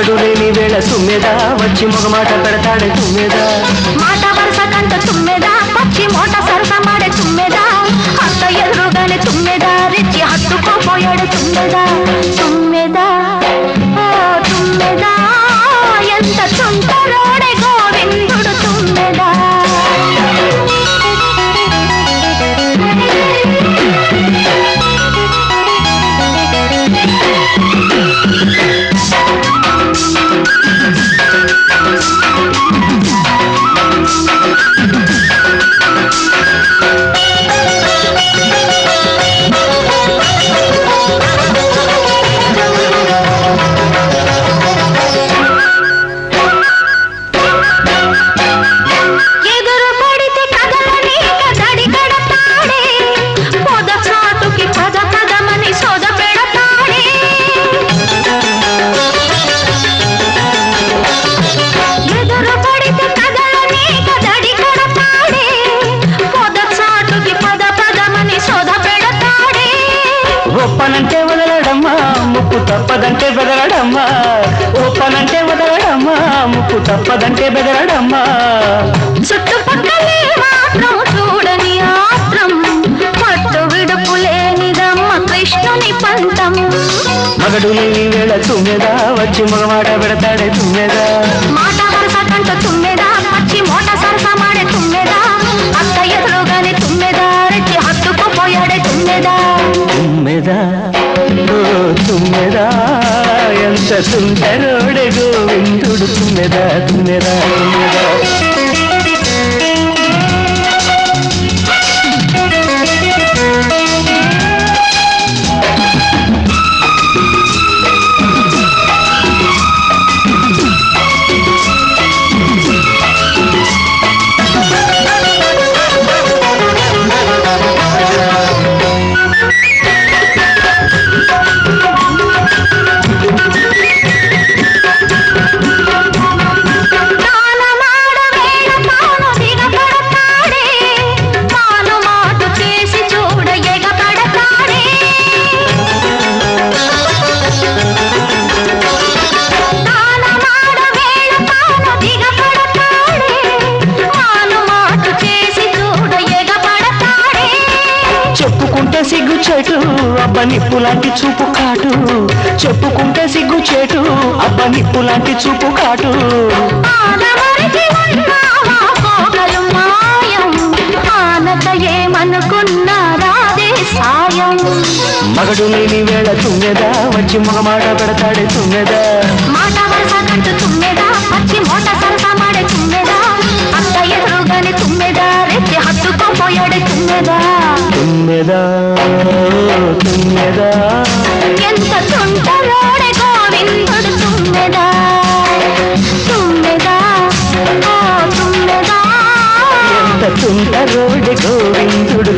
మగడు లేని వేళ తుమ్మెదా వచ్చి మగమాట పెడతాడే తుమ్మెదా మాట వరుస కంట తుమ్మెదా పచ్చి మోట సరస మాడే తుమ్మెదా అత్త ఎదురుగానే తుమ్మెదా రెచ్చి హత్తుకోపోయాడు తుమ్మెదా తుమ్మెదా ఓ తుమ్మెదా ఎంత చుంటరోడే గోవిందుడు తుమ్మెదా ఒప్పనంటే వదలడమ్మా ముక్కు తప్పదంటే బెదరడమ్మా ఒప్పనంటే వదలడమ్మా ముక్కు తప్పదంటే బెదరడమ్మా చుట్టుపక్కలే మాత్రం చూడని ఆత్రం పట్టు విడుపు లేనిదమ్మ కృష్ణుని పంతం మగడు లేని వేళ తుమ్మెదా వచ్చి మగమాట పెడతాడే తుమ్మెదా మాట వరుస కంట తుమ్మెదా పచ్చి మోట సరస మాడే తుమ్మెదా అత్త ఎదురుగానే తుమ్మెదా రెచ్చి హత్తుకుపోయాడే తుమ్మెదా తుమ్మెదా ఓ తుమ్మెదా ఎంత సుందరోడే గోవిందుడు తుమ్మెదా తుమ్మెదా తుమ్మెదా చెప్పుకుంటే సిగ్గు చెటు అబ్బ నిప్పు లాంటి చూపు కాటు చెప్పుకుంటే సిగ్గు చెటు అబ్బ నిప్పు లాంటి చూపు కాటు ఏమనుకున్నారాదే సాయం మగడు లేని వేళ తుమ్మెదా వచ్చి మగమాట పెడతాడే తుమ్మెదా మాట వరుస కంటూ తుమ్మెదా పచ్చి మోట సరస మాడే తుమ్మెదా అత్త ఎదురుగానే తుమ్మెదా రెచ్చి హత్తుకోపోయాడే తుమ్మెదా తుమ్మెదా తుమ్మెదా ఎంత తుంటరోడే గోవిందుడు తుమ్మెదా తుమ్మెదా ఓ తుమ్మెదా ఎంత తుంటరోడే గోవిందుడు